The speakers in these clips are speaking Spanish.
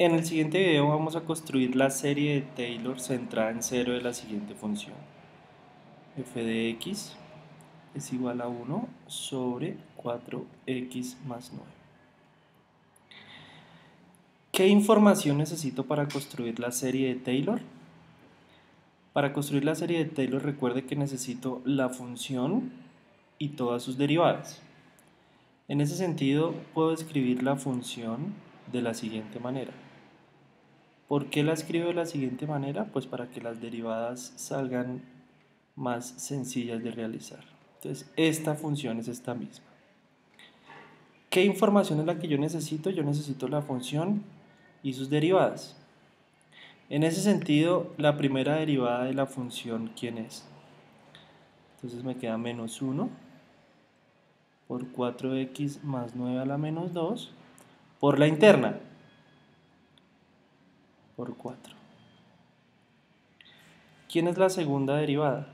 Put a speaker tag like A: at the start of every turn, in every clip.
A: En el siguiente video vamos a construir la serie de Taylor centrada en 0 de la siguiente función. F de x es igual a 1 sobre 4x más 9. ¿Qué información necesito para construir la serie de Taylor? Para construir la serie de Taylor recuerde que necesito la función y todas sus derivadas. En ese sentido puedo escribir la función de la siguiente manera. ¿Por qué la escribo de la siguiente manera? Pues para que las derivadas salgan más sencillas de realizar. Entonces, esta función es esta misma. ¿Qué información es la que yo necesito? Yo necesito la función y sus derivadas. En ese sentido, la primera derivada de la función, ¿quién es? Entonces me queda menos 1 por 4x más 9 a la menos 2 por la interna, por 4. ¿Quién es la segunda derivada?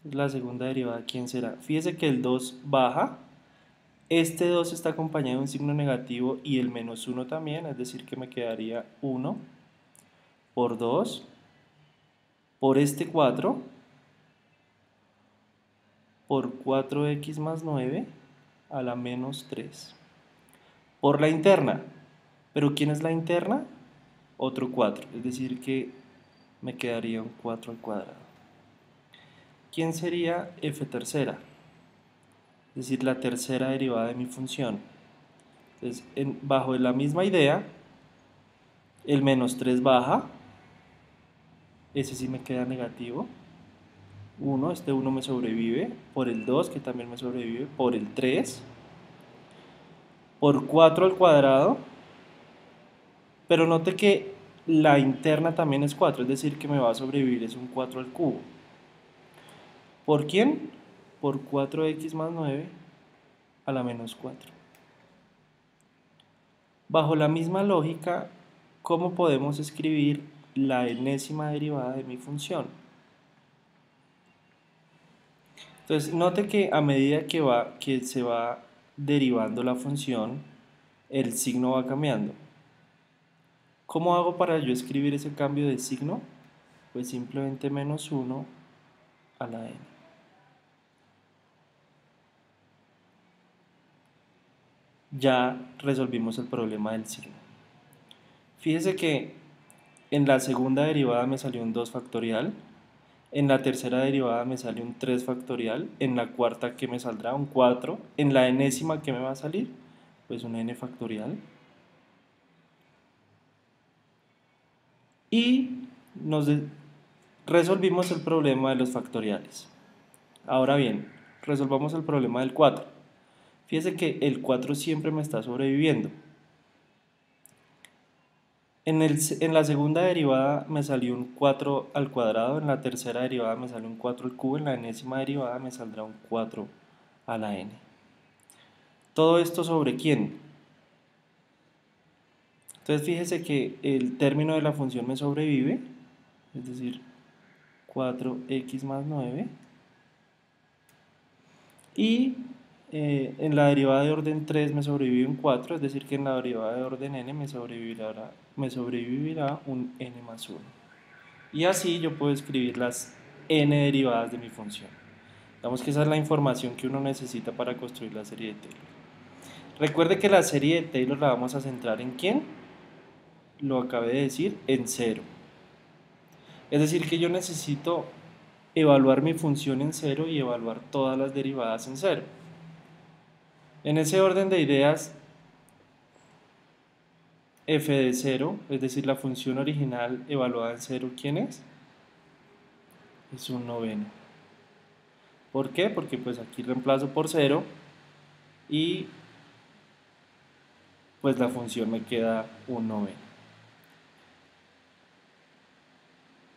A: La segunda derivada, ¿quién será? Fíjese que el 2 baja. Este 2 está acompañado de un signo negativo y el menos 1 también, es decir que me quedaría 1 por 2 por este 4 por 4x más 9 a la menos 3 por la interna. ¿Pero quién es la interna? Otro 4, es decir que me quedaría un 4 al cuadrado. ¿Quién sería f tercera? Es decir, la tercera derivada de mi función. Entonces, bajo la misma idea, el menos 3 baja, ese sí me queda negativo. 1, este 1 me sobrevive, por el 2 que también me sobrevive, por el 3, por 4 al cuadrado, pero note que la interna también es 4, es decir que me va a sobrevivir es un 4 al cubo. ¿Por quién? Por 4x más 9 a la menos 4. Bajo la misma lógica, ¿cómo podemos escribir la enésima derivada de mi función? Entonces, note que a medida que se va derivando la función, el signo va cambiando. ¿Cómo hago para yo escribir ese cambio de signo? Pues simplemente menos 1 a la n. Ya resolvimos el problema del signo. Fíjese que en la segunda derivada me salió un 2 factorial, en la tercera derivada me sale un 3 factorial, en la cuarta que me saldrá un 4, en la enésima que me va a salir, pues un n factorial. Y resolvimos el problema de los factoriales. Ahora bien, resolvamos el problema del 4. Fíjese que el 4 siempre me está sobreviviendo. En la segunda derivada me salió un 4 al cuadrado, en la tercera derivada me salió un 4 al cubo, en la enésima derivada me saldrá un 4 a la n. ¿Todo esto sobre quién? Entonces fíjese que el término de la función me sobrevive, es decir, 4x más 9. Y en la derivada de orden 3 me sobrevive un 4, es decir que en la derivada de orden n me sobrevivirá un n más 1. Y así yo puedo escribir las n derivadas de mi función. Digamos que esa es la información que uno necesita para construir la serie de Taylor. Recuerde que la serie de Taylor la vamos a centrar en ¿quién? Lo acabé de decir, en 0. Es decir que yo necesito evaluar mi función en 0 y evaluar todas las derivadas en 0. En ese orden de ideas, f de 0, es decir, la función original evaluada en 0, ¿quién es? Es un noveno. ¿Por qué? Porque pues aquí reemplazo por 0 y pues la función me queda un noveno.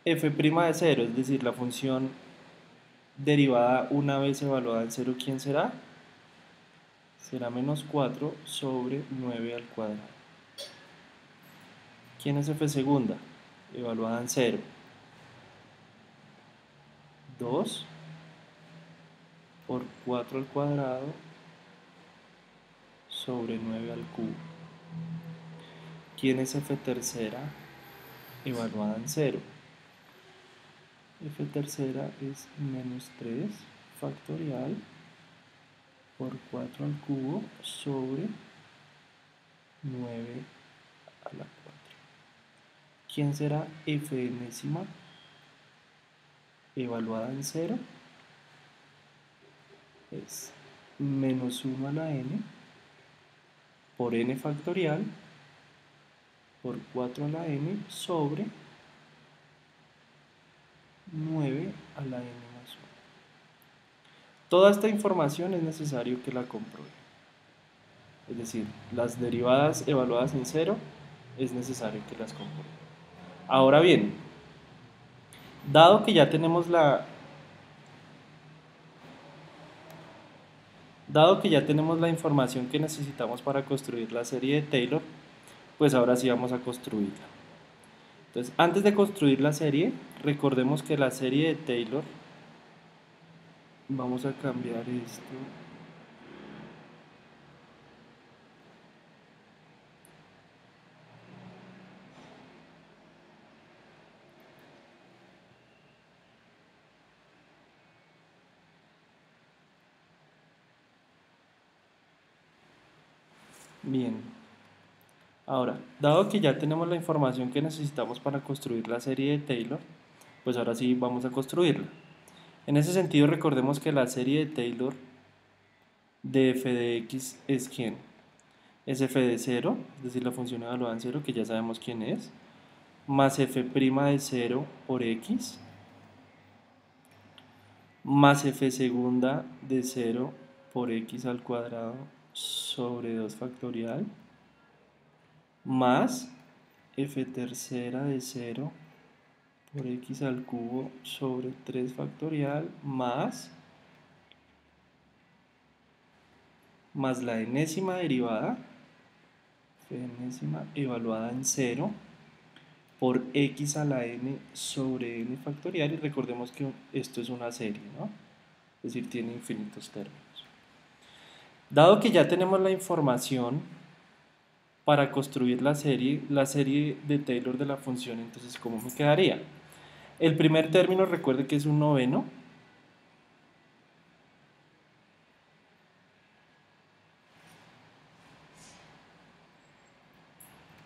A: F' de 0, es decir, la función derivada una vez evaluada en 0, ¿quién será? Será menos 4 sobre 9 al cuadrado. ¿Quién es f segunda? Evaluada en 0. 2 por 4 al cuadrado sobre 9 al cubo. ¿Quién es f tercera evaluada en 0? F tercera es menos 3 factorial por 4 al cubo sobre 9 a la 4. ¿Quién será f enésima evaluada en 0? Es menos 1 a la n por n factorial por 4 a la n sobre 9 a la n más 1. Toda esta información es necesario que la compruebe. Es decir, las derivadas evaluadas en 0 es necesario que las compruebe. Ahora bien, dado que ya tenemos la información que necesitamos para construir la serie de Taylor, pues ahora sí vamos a construirla. Entonces, antes de construir la serie, recordemos que la serie de Taylor, vamos a cambiar esto. Bien, ahora, dado que ya tenemos la información que necesitamos para construir la serie de Taylor, pues ahora sí vamos a construirla. En ese sentido, recordemos que la serie de Taylor de f de x es ¿quién? Es f de 0, es decir, la función evaluada en 0, que ya sabemos quién es, más f' de 0 por x, más f segunda de 0 por x al cuadrado sobre 2 factorial, más f tercera de 0 por x al cubo sobre 3 factorial, más la enésima derivada, enésima evaluada en 0, por x a la n sobre n factorial, y recordemos que esto es una serie, ¿no? Es decir, tiene infinitos términos. Dado que ya tenemos la información para construir la serie de Taylor de la función, entonces, ¿cómo me quedaría? El primer término, recuerde que es un noveno,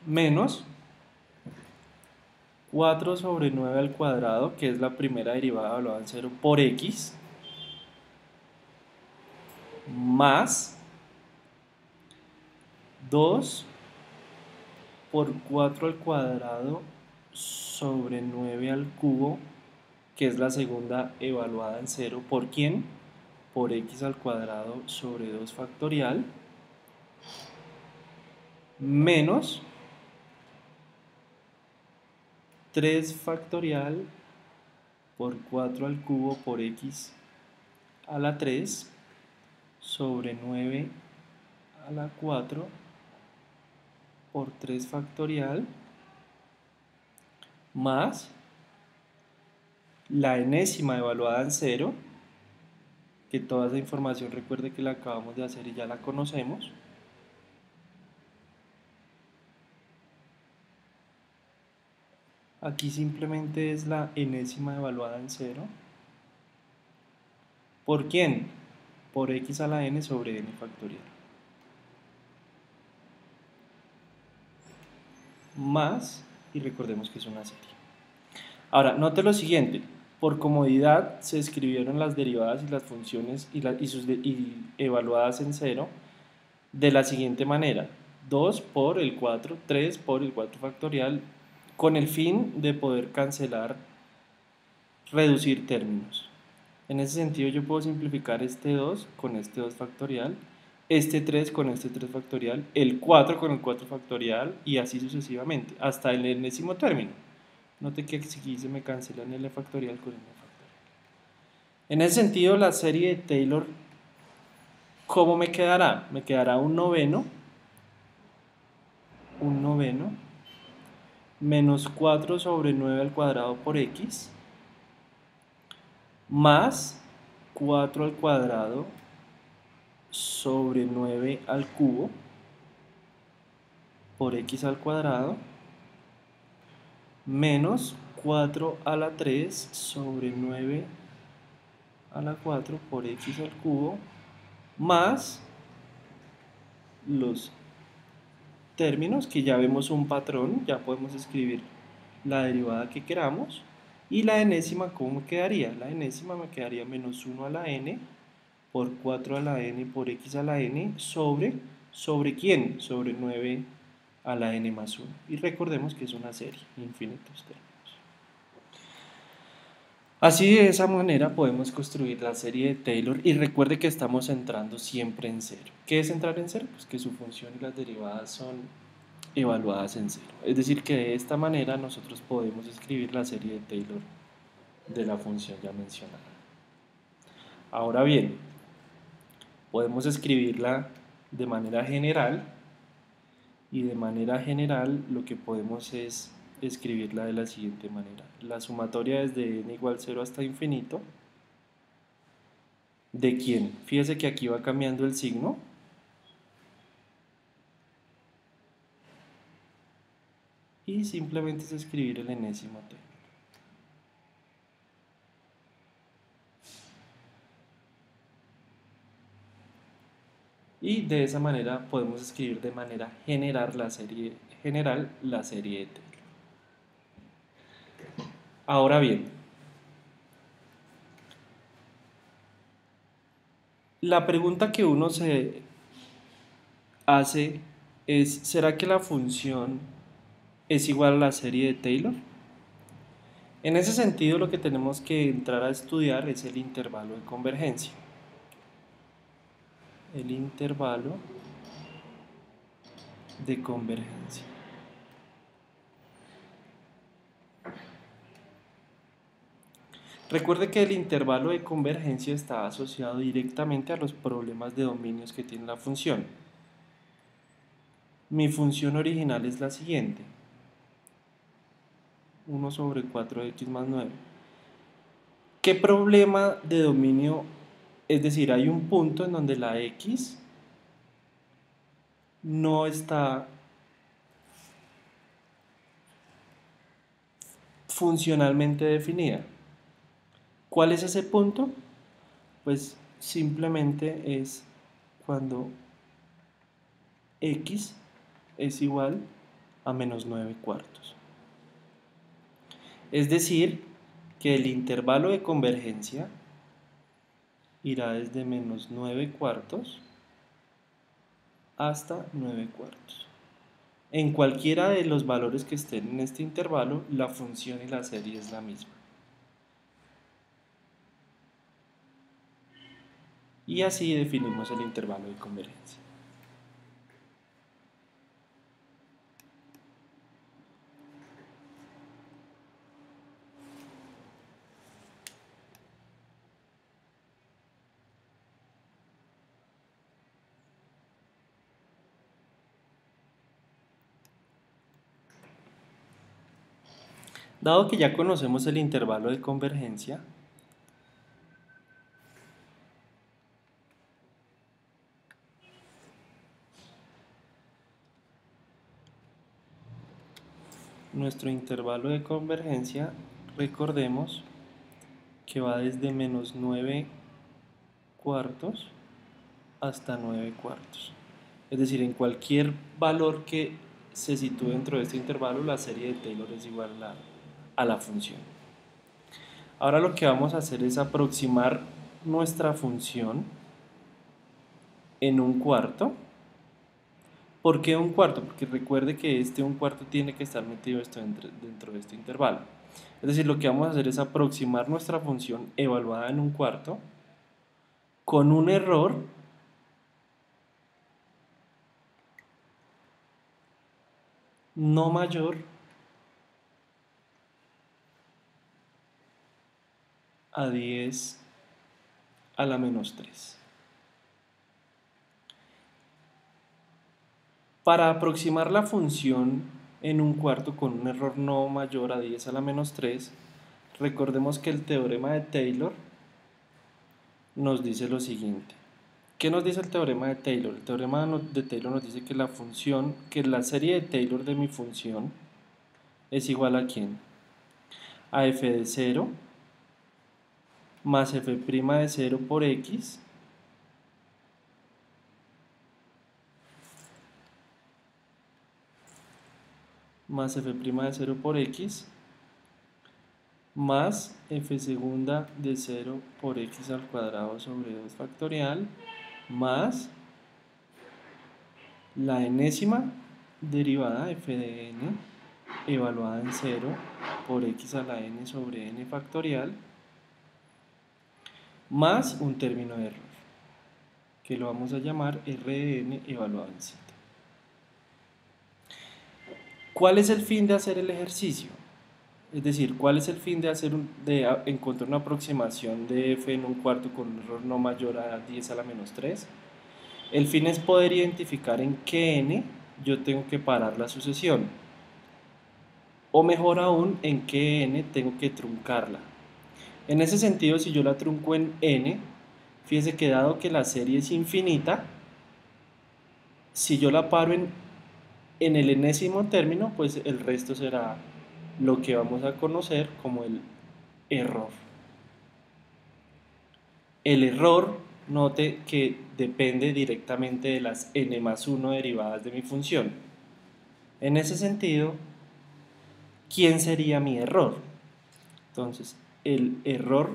A: menos 4 sobre 9 al cuadrado, que es la primera derivada evaluada en 0 por x, más 2 por 4 al cuadrado sobre 9 al cubo, que es la segunda evaluada en 0, ¿por quién? Por x al cuadrado sobre 2 factorial, menos 3 factorial por 4 al cubo por x a la 3 sobre 9 a la 4 por 3 factorial, más la enésima evaluada en 0, que toda esa información recuerde que la acabamos de hacer y ya la conocemos, aquí simplemente es la enésima evaluada en 0, ¿por quién? Por x a la n sobre n factorial, más, y recordemos que es una serie. Ahora, note lo siguiente, por comodidad se escribieron las derivadas y las funciones y evaluadas en 0 de la siguiente manera: 2 por el 4, 3 por el 4 factorial, con el fin de poder cancelar, reducir términos. En ese sentido yo puedo simplificar este 2 con este 2 factorial, este 3 con este 3 factorial, el 4 con el 4 factorial y así sucesivamente, hasta el enésimo término. Note que aquí se me cancela el n factorial con n factorial. En ese sentido, la serie de Taylor, ¿cómo me quedará? Me quedará un noveno menos 4 sobre 9 al cuadrado por x, más 4 al cuadrado sobre 9 al cubo, por x al cuadrado menos 4 a la 3 sobre 9 a la 4 por x al cubo más los términos, que ya vemos un patrón, ya podemos escribir la derivada que queramos. Y la enésima, ¿cómo me quedaría? La enésima me quedaría menos 1 a la n por 4 a la n por x a la n ¿sobre quién? Sobre 9 a la n más 1. Y recordemos que es una serie, infinitos términos. Así, de esa manera podemos construir la serie de Taylor, y recuerde que estamos entrando siempre en cero. ¿Qué es entrar en cero? Pues que su función y las derivadas son evaluadas en cero. Es decir, que de esta manera nosotros podemos escribir la serie de Taylor de la función ya mencionada. Ahora bien, podemos escribirla de manera general, y de manera general lo que podemos es escribirla de la siguiente manera. La sumatoria desde n igual 0 hasta infinito. ¿De quién? Fíjese que aquí va cambiando el signo. Y simplemente es escribir el enésimo Taylor. Y de esa manera podemos escribir de manera general la serie de Taylor. Ahora bien, la pregunta que uno se hace es, ¿será que la función es igual a la serie de Taylor? En ese sentido, lo que tenemos que entrar a estudiar es el intervalo de convergencia. El intervalo de convergencia. Recuerde que el intervalo de convergencia está asociado directamente a los problemas de dominios que tiene la función. Mi función original es la siguiente: 1 sobre 4x más 9. ¿Qué problema de dominio? Es decir, hay un punto en donde la x no está funcionalmente definida. ¿Cuál es ese punto? Pues simplemente es cuando x es igual a menos 9 cuartos. Es decir, que el intervalo de convergencia irá desde menos 9 cuartos hasta 9 cuartos. En cualquiera de los valores que estén en este intervalo, la función y la serie es la misma. Y así definimos el intervalo de convergencia. Dado que ya conocemos el intervalo de convergencia, nuestro intervalo de convergencia, recordemos que va desde menos 9 cuartos hasta 9 cuartos. Es decir, en cualquier valor que se sitúe dentro de este intervalo, la serie de Taylor es igual a la función. Ahora lo que vamos a hacer es aproximar nuestra función en un cuarto. ¿Por qué un cuarto? Porque recuerde que este un cuarto tiene que estar metido dentro de este intervalo. Es decir, lo que vamos a hacer es aproximar nuestra función evaluada en un cuarto con un error no mayor a 10 a la menos 3. Para aproximar la función en un cuarto con un error no mayor a 10 a la menos 3, recordemos que el teorema de Taylor nos dice lo siguiente, ¿Qué nos dice el teorema de Taylor? El teorema de Taylor nos dice que la serie de Taylor de mi función es igual a ¿quién? A f de 0 más f' de 0 por x más f' de 0 por x más f segunda de 0 por x al cuadrado sobre 2 factorial más la enésima derivada f de n evaluada en 0 por x a la n sobre n factorial más un término de error que lo vamos a llamar r de n evaluado en z. ¿Cuál es el fin de hacer el ejercicio? Es decir, ¿cuál es el fin de encontrar una aproximación de f en un cuarto con un error no mayor a 10 a la menos 3? El fin es poder identificar en qué n yo tengo que parar la sucesión. O mejor aún, en qué n tengo que truncarla. En ese sentido, si yo la trunco en n, fíjese que dado que la serie es infinita, si yo la paro en el enésimo término, pues el resto será lo que vamos a conocer como el error. El error, note que depende directamente de las n más 1 derivadas de mi función. En ese sentido, ¿quién sería mi error? Entonces, el error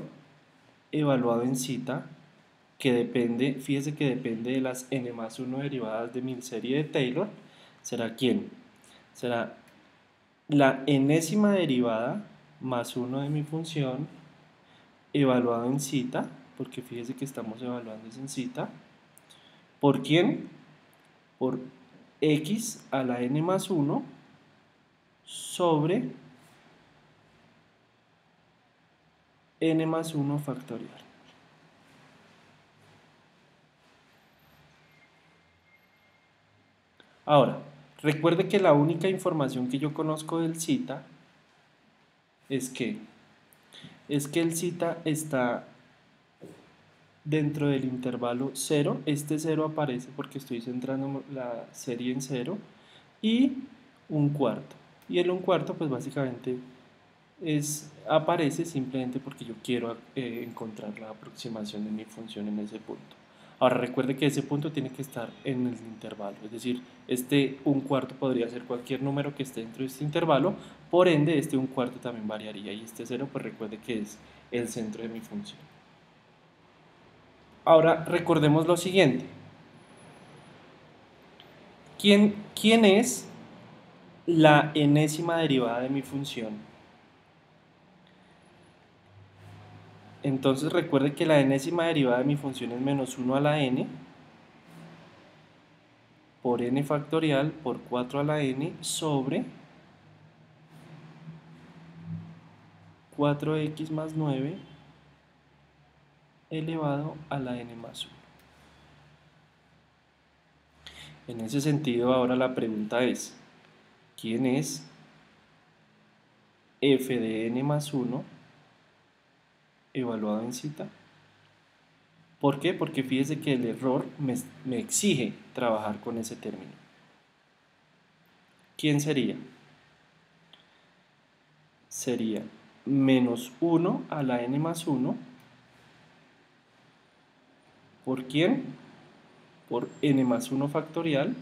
A: evaluado en cita, que depende, fíjese que depende de las n más 1 derivadas de mi serie de Taylor, ¿será quién? Será la enésima derivada más 1 de mi función evaluado en cita, porque fíjese que estamos evaluando en cita, ¿por quién? Por x a la n más 1 sobre n más 1 factorial. Ahora, recuerde que la única información que yo conozco del cita es que el cita está dentro del intervalo 0. Este 0 aparece porque estoy centrando la serie en 0 y un cuarto. Y el un cuarto pues básicamente aparece simplemente porque yo quiero encontrar la aproximación de mi función en ese punto. Ahora recuerde que ese punto tiene que estar en el intervalo, es decir, este un cuarto podría ser cualquier número que esté dentro de este intervalo, por ende este un cuarto también variaría y este 0 pues recuerde que es el centro de mi función. Ahora recordemos lo siguiente, ¿quién es la enésima derivada de mi función? Entonces recuerde que la enésima derivada de mi función es menos 1 a la n por n factorial por 4 a la n sobre 4x más 9 elevado a la n más 1. En ese sentido, ahora la pregunta es, ¿quién es f de n más 1 evaluado en cita? ¿Por qué? Porque fíjese que el error me exige trabajar con ese término. ¿Quién sería? Sería menos 1 a la n más 1. ¿Por quién? Por n más 1 factorial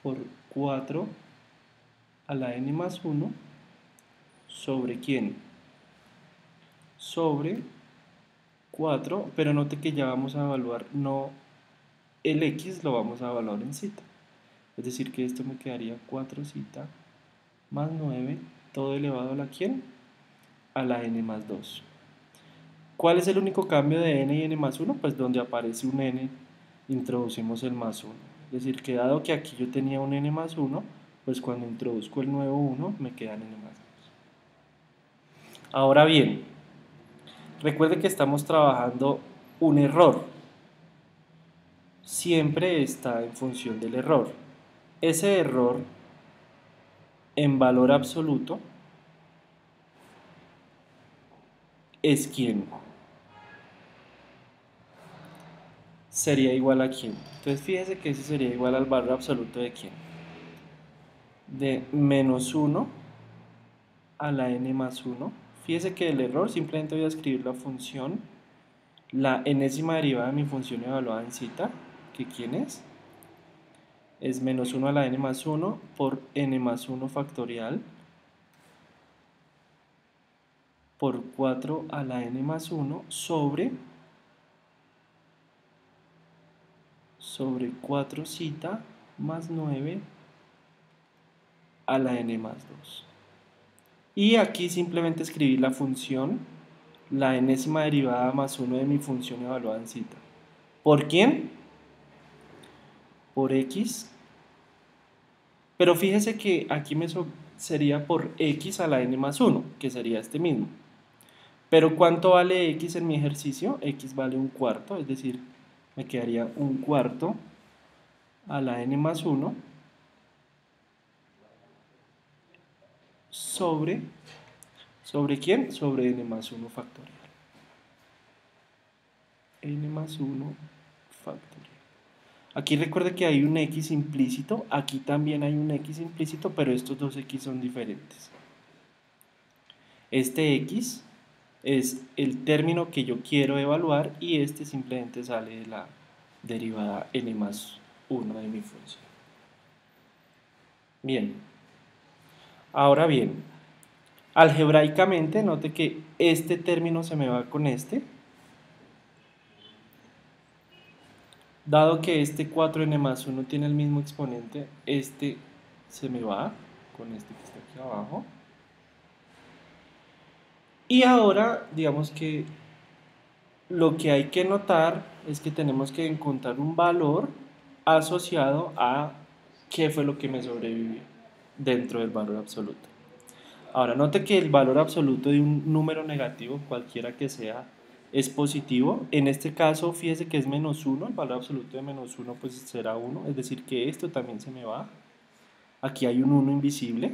A: por 4 a la n más 1 sobre quién? Sobre 4, pero note que ya vamos a evaluar, no el x lo vamos a evaluar en cita. Es decir que esto me quedaría 4 cita más 9, todo elevado a la quién? A la n más 2. ¿Cuál es el único cambio de n y n más 1? Pues donde aparece un n, introducimos el más 1. Es decir, que dado que aquí yo tenía un n más 1, pues cuando introduzco el nuevo 1, me queda n más 2. Ahora bien, recuerde que estamos trabajando un error. Siempre está en función del error. Ese error, en valor absoluto, es quién. Sería igual a quién. Entonces fíjese que ese sería igual al valor absoluto de quién. De menos 1 a la n más 1. Fíjese que el error simplemente voy a escribir la función, la enésima derivada de mi función evaluada en cita, que quién es menos 1 a la n más 1 por n más 1 factorial por 4 a la n más 1 sobre 4 cita más 9 a la n más 2. Y aquí simplemente escribí la función, la enésima derivada más 1 de mi función evaluada en cita. ¿Por quién? Por x. Pero fíjese que aquí sería por x a la n más 1, que sería este mismo. Pero ¿cuánto vale x en mi ejercicio? X vale un cuarto, es decir, me quedaría un cuarto a la n más 1 ¿sobre quién? Sobre n más 1 factorial. N más 1 factorial. Aquí recuerde que hay un x implícito, aquí también hay un x implícito, pero estos dos x son diferentes. Este x es el término que yo quiero evaluar y este simplemente sale de la derivada n más 1 de mi función. Bien, ahora bien, algebraicamente note que este término se me va con este. Dado que este 4n más 1 tiene el mismo exponente, este se me va con este que está aquí abajo. Y ahora, digamos que lo que hay que notar es que tenemos que encontrar un valor asociado a qué fue lo que me sobrevivió dentro del valor absoluto. Ahora, note que el valor absoluto de un número negativo, cualquiera que sea, es positivo. En este caso, fíjese que es menos 1, el valor absoluto de menos 1 pues será 1, es decir que esto también se me va. Aquí hay un 1 invisible.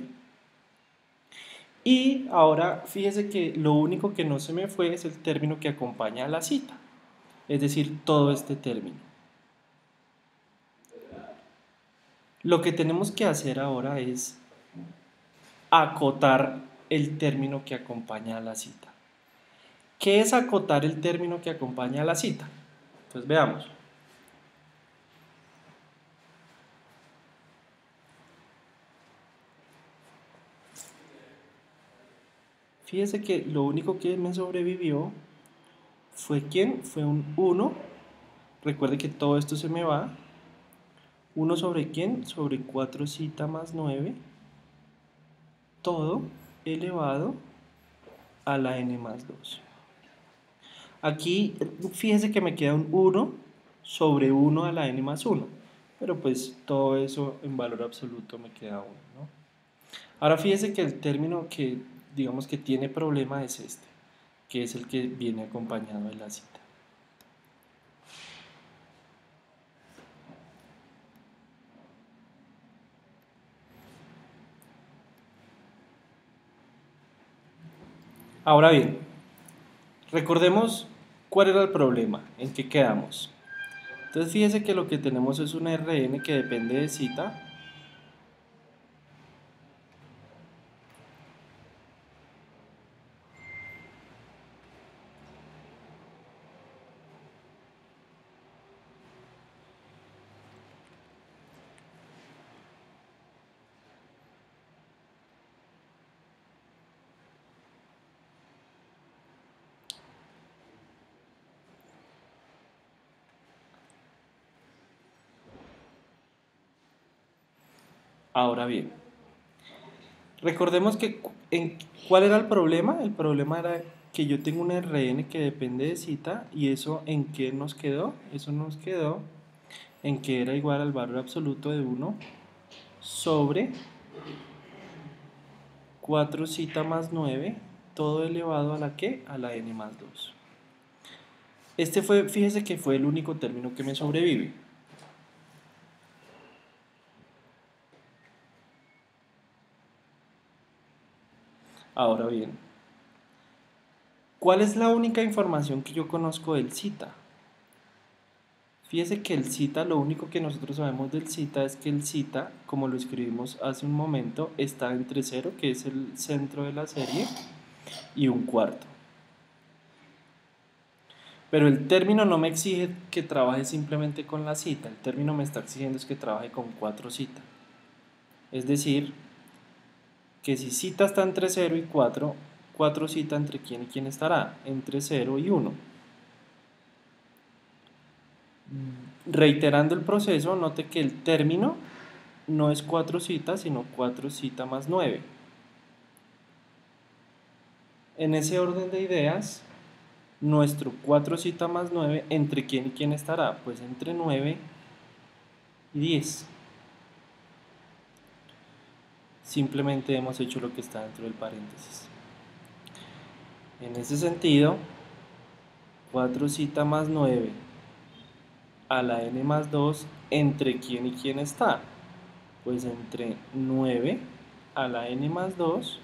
A: Y ahora fíjese que lo único que no se me fue es el término que acompaña a la cita, es decir, todo este término. Lo que tenemos que hacer ahora es acotar el término que acompaña a la cita. ¿Qué es acotar el término que acompaña a la cita? Pues veamos. Fíjese que lo único que me sobrevivió fue ¿quién? Fue un 1. Recuerde que todo esto se me va. 1 sobre ¿quién? Sobre 4 cita más 9. Todo elevado a la n más 2. Aquí fíjese que me queda un 1 sobre 1 a la n más 1. Pero pues todo eso en valor absoluto me queda 1, ¿no? Ahora fíjese que el término que digamos que tiene problema es este, que es el que viene acompañado de la cita. Ahora bien, recordemos cuál era el problema, en qué quedamos. Entonces fíjese que lo que tenemos es una Rn que depende de cita. Ahora bien, recordemos que ¿cuál era el problema? El problema era que yo tengo una Rn que depende de cita y eso ¿en qué nos quedó? Eso nos quedó en que era igual al valor absoluto de 1 sobre 4 cita más 9, todo elevado a la ¿qué? A la n más 2. Este fue, fíjese que fue el único término que me sobrevive. Ahora bien, ¿Cuál es la única información que yo conozco del zeta? Fíjese que el zeta, lo único que nosotros sabemos del zeta es que el zeta, como lo escribimos hace un momento, está entre 0, que es el centro de la serie, y 1/4. Pero el término no me exige que trabaje simplemente con la cita, el término me está exigiendo es que trabaje con 4 zeta. Es decir, que si zeta está entre 0 y 4, 4 zeta entre quién y quién estará, entre 0 y 1. Reiterando el proceso, note que el término no es 4 zeta, sino 4 zeta más 9. En ese orden de ideas, nuestro 4 zeta más 9, ¿entre quién y quién estará? Pues entre 9 y 10. Simplemente hemos hecho lo que está dentro del paréntesis. En ese sentido, 4 zeta más 9 a la n más 2, ¿entre quién y quién está? Pues entre 9 a la n más 2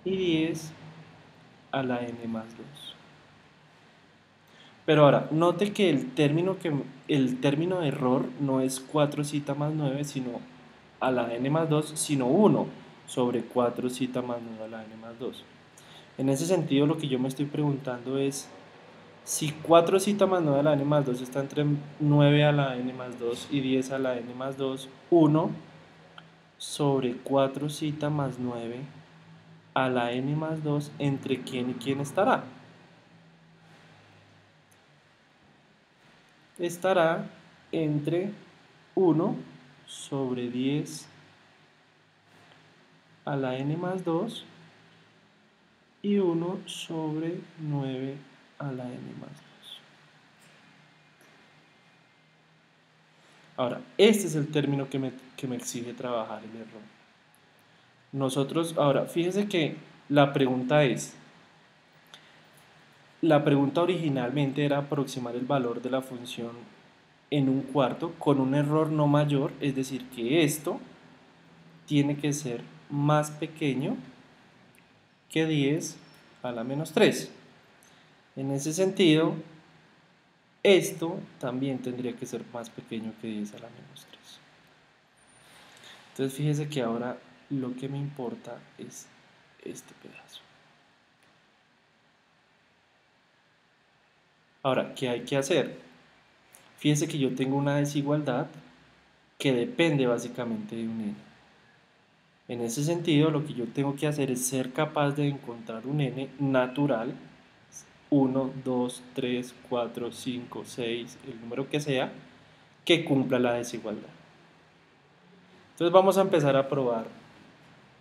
A: y 10 a la n más 2. Pero ahora, note que el término de error no es 4 zeta más 9, sino a la n más 2, sino 1 sobre 4 zeta más 9 a la n más 2. En ese sentido, lo que yo me estoy preguntando es, si 4 zeta más 9 a la n más 2 está entre 9 a la n más 2 y 10 a la n más 2, 1 sobre 4 zeta más 9 a la n más 2, ¿entre quién y quién estará? Estará entre 1 sobre 10 a la n más 2 y 1 sobre 9 a la n más 2. Ahora, este es el término que me exige trabajar el error. Nosotros, ahora, fíjense que la pregunta originalmente era aproximar el valor de la función en 1/4 con un error no mayor, es decir, que esto tiene que ser más pequeño que 10 a la menos 3. En ese sentido, esto también tendría que ser más pequeño que 10 a la menos 3. Entonces fíjese que ahora lo que me importa es este pedazo. Ahora, ¿qué hay que hacer? Fíjese que yo tengo una desigualdad que depende básicamente de un n. En ese sentido, lo que yo tengo que hacer es ser capaz de encontrar un n natural, 1, 2, 3, 4, 5, 6, el número que sea, que cumpla la desigualdad. Entonces vamos a empezar a probar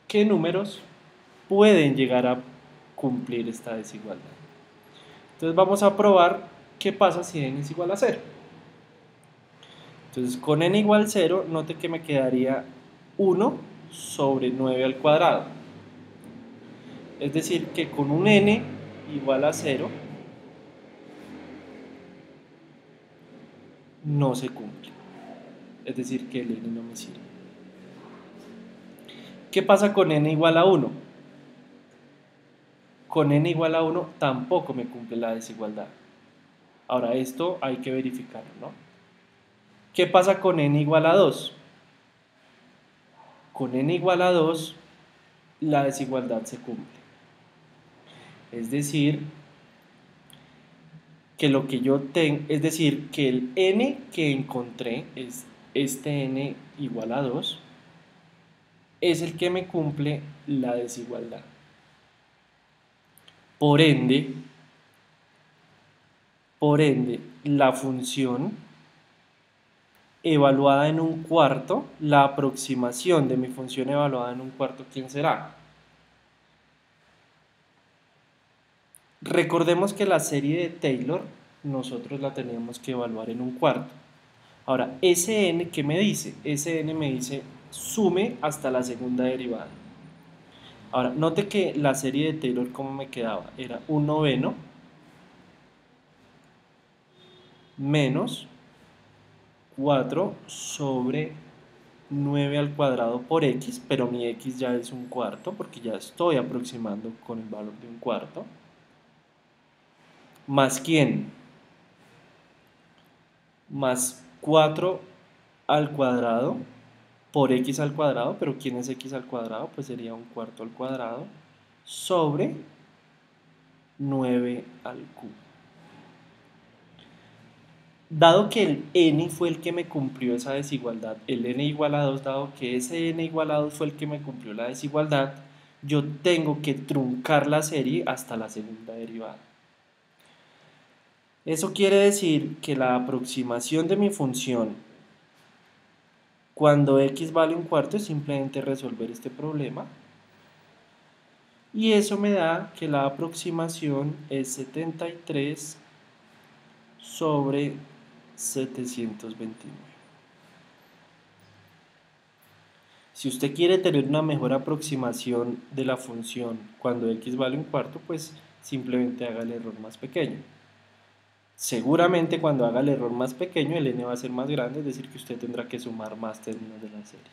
A: qué números pueden llegar a cumplir esta desigualdad. Entonces vamos a probar qué pasa si n es igual a 0. Entonces con n igual a 0, note que me quedaría 1 sobre 9 al cuadrado. Es decir, que con un n igual a 0 no se cumple. Es decir, que el n no me sirve. ¿Qué pasa con n igual a 1? Con n igual a 1 tampoco me cumple la desigualdad. Ahora esto hay que verificarlo, ¿no? ¿Qué pasa con n igual a 2? Con n igual a 2 la desigualdad se cumple. Es decir, que lo que yo tengo, es decir, que el n que encontré es este n igual a 2, es el que me cumple la desigualdad. Por ende, la función evaluada en 1/4, la aproximación de mi función evaluada en 1/4, ¿quién será? Recordemos que la serie de Taylor nosotros la teníamos que evaluar en 1/4. Ahora, ese n, ¿qué me dice? Ese n me dice sume hasta la segunda derivada. Ahora, note que la serie de Taylor, ¿cómo me quedaba? Era 1/9 menos 4 sobre 9 al cuadrado por x, pero mi x ya es 1/4 porque ya estoy aproximando con el valor de 1/4. ¿Más quién? Más 4 al cuadrado por x al cuadrado, pero ¿quién es x al cuadrado? Pues sería un cuarto al cuadrado sobre 9 al cubo. Dado que el n fue el que me cumplió esa desigualdad, el n igual a 2, dado que ese n igual a 2 fue el que me cumplió la desigualdad, yo tengo que truncar la serie hasta la segunda derivada. Eso quiere decir que la aproximación de mi función cuando x vale un cuarto es simplemente resolver este problema. Y eso me da que la aproximación es 73 sobre 729. Si usted quiere tener una mejor aproximación de la función cuando x vale un cuarto, pues simplemente haga el error más pequeño. Seguramente cuando haga el error más pequeño el n va a ser más grande, es decir que usted tendrá que sumar más términos de la serie.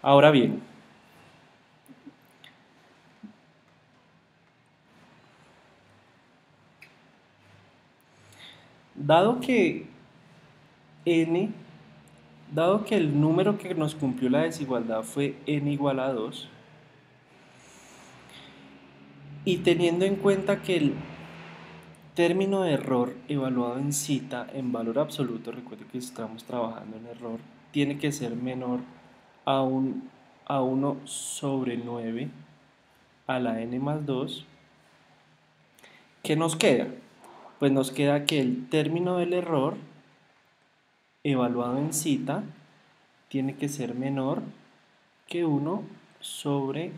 A: Ahora bien, dado que el número que nos cumplió la desigualdad fue n igual a 2, y teniendo en cuenta que el término de error evaluado en cita en valor absoluto, recuerde que estamos trabajando en error, tiene que ser menor a 1 sobre 9 a la n más 2, ¿qué nos queda? Pues nos queda que el término del error evaluado en cita tiene que ser menor que 1 sobre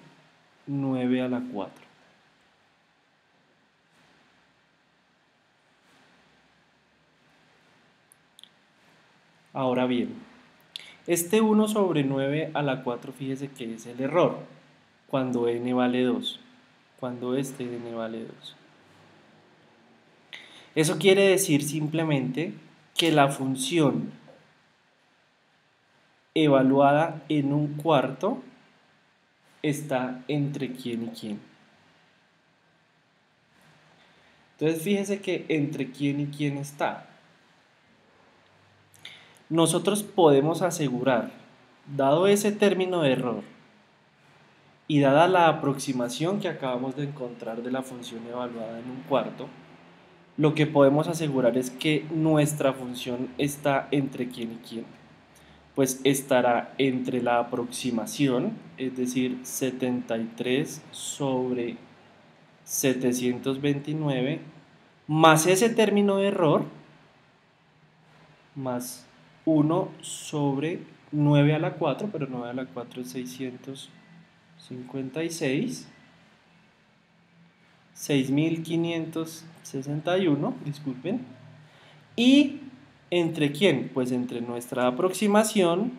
A: 9 a la 4. Ahora bien, este 1 sobre 9 a la 4, fíjese que es el error cuando n vale 2, cuando este n vale 2. Eso quiere decir simplemente que la función evaluada en un cuarto está entre quién y quién. Entonces fíjese que entre quién y quién está. Nosotros podemos asegurar, dado ese término de error y dada la aproximación que acabamos de encontrar de la función evaluada en un cuarto, lo que podemos asegurar es que nuestra función está entre quién y quién. Pues estará entre la aproximación, es decir, 73 sobre 729, más ese término de error, más 1 sobre 9 a la 4, pero 9 a la 4 es 656, 6561, disculpen, y ¿entre quién? Pues entre nuestra aproximación,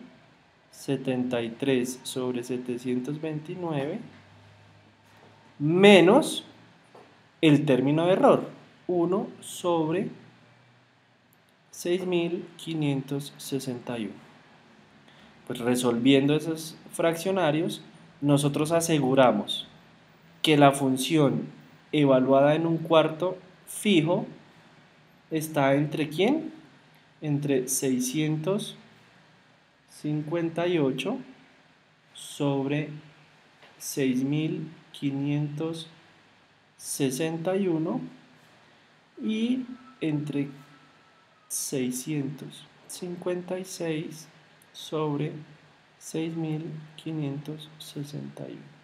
A: 73 sobre 729, menos el término de error, 1 sobre 6561. Pues resolviendo esos fraccionarios, nosotros aseguramos que la función evaluada en un cuarto fijo está entre ¿quién? Entre 658 sobre 6561 y entre 656 sobre 6561.